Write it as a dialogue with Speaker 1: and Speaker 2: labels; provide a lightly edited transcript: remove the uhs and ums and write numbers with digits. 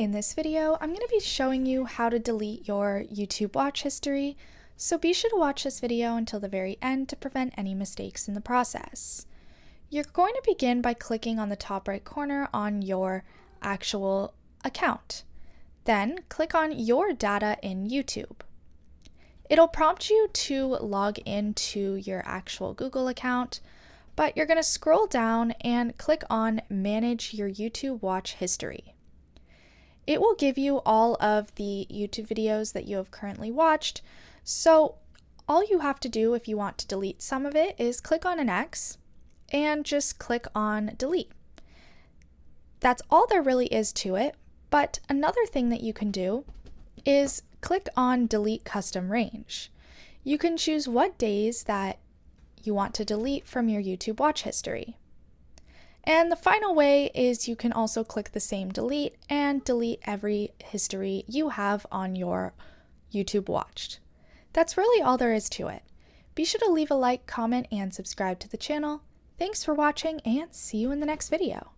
Speaker 1: In this video, I'm going to be showing you how to delete your YouTube watch history, so be sure to watch this video until the very end to prevent any mistakes in the process. You're going to begin by clicking on the top right corner on your actual account. Then click on Your Data in YouTube. It'll prompt you to log into your actual Google account, but you're going to scroll down and click on Manage Your YouTube Watch History. It will give you all of the YouTube videos that you have currently watched, so all you have to do if you want to delete some of it is click on an X and just click on Delete. That's all there really is to it, but another thing that you can do is click on Delete Custom Range. You can choose what days that you want to delete from your YouTube watch history. And the final way is you can also click the same delete and delete every history you have on your YouTube watched. That's really all there is to it. Be sure to leave a like, comment, and subscribe to the channel. Thanks for watching, and see you in the next video.